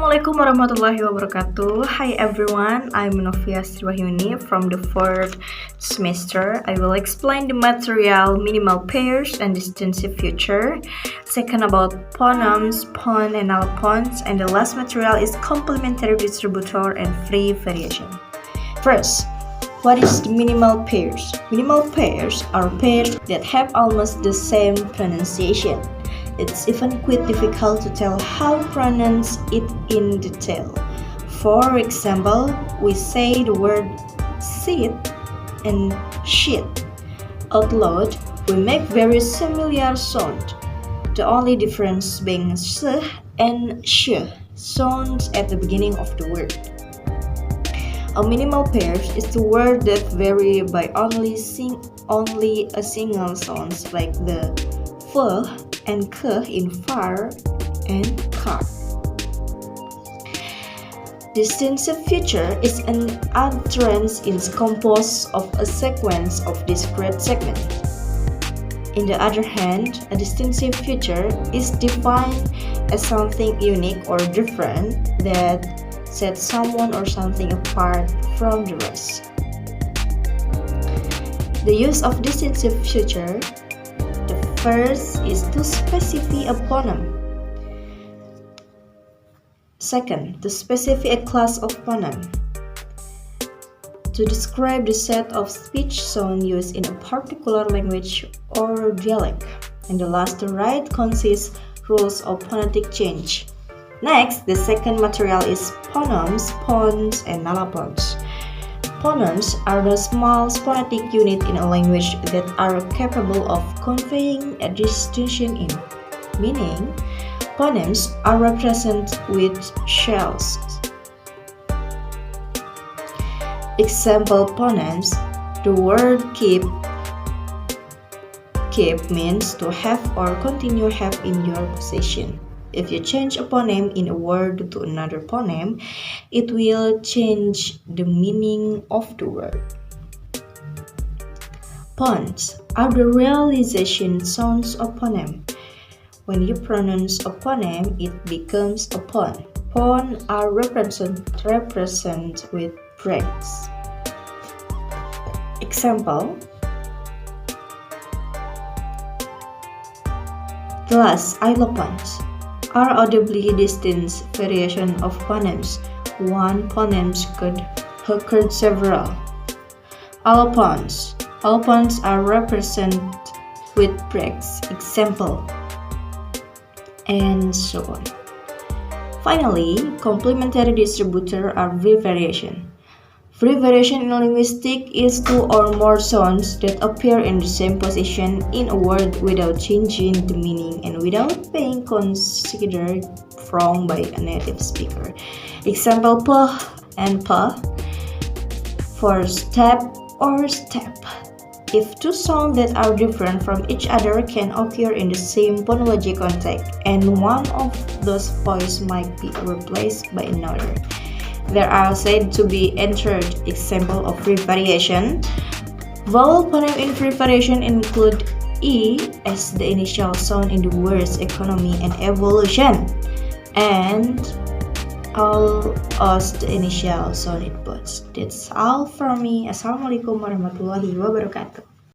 Assalamualaikum warahmatullahi wabarakatuh. Hi everyone, I'm Novia from the 4th semester. I will explain the material, minimal pairs, and distinctive future. Second about phonemes, pon and allophones, and the last material is complementary distributor and free variation. First, what is the minimal pairs? Minimal pairs are pairs that have almost the same pronunciation. It's even quite difficult to tell how to pronounce it in detail. For example, we say the word sit and shit. Out loud, we make very similar sound. The only difference being sh and sh sounds at the beginning of the word. A minimal pair is the word that vary by only a single sound, like the f and k in far and car. Distinctive feature is an utterance composed of a sequence of discrete segments. On the other hand, a distinctive feature is defined as something unique or different that sets someone or something apart from the rest. The use of distinctive feature. The first is to specify a phoneme. Second, to specify a class of phoneme. To describe the set of speech sounds used in a particular language or dialect. And the last, to write concise rules of phonetic change. Next, the second material is phonemes, pons, and allophones. Phonemes are the small phonetic units in a language that are capable of conveying a distinction in, meaning phonemes are represented with shells. Example phonemes: the word keep means to have or continue have in your possession. If you change a phoneme in a word to another phoneme, it will change the meaning of the word. Pons are the realization sounds of phoneme. When you pronounce a phoneme, it becomes a pon. Pon are represented with breaks. Example: the last allophones are audibly distinct variation of phonemes. One phoneme could occur several. Allophones are represented with breaks. Example, and so on. Finally, complementary distributor are free variation. Free variation in linguistics is two or more sounds that appear in the same position in a word without changing the meaning and without being considered wrong by a native speaker. Example, p and p for step or step. If two sounds that are different from each other can occur in the same phonology context, and one of those voices might be replaced by another, they are said to be entered. Example of free variation. Vowel phoneme in free variation include E as the initial sound in the words economy and evolution, and all as the initial sound in both. That's all from me. Assalamualaikum warahmatullahi wabarakatuh.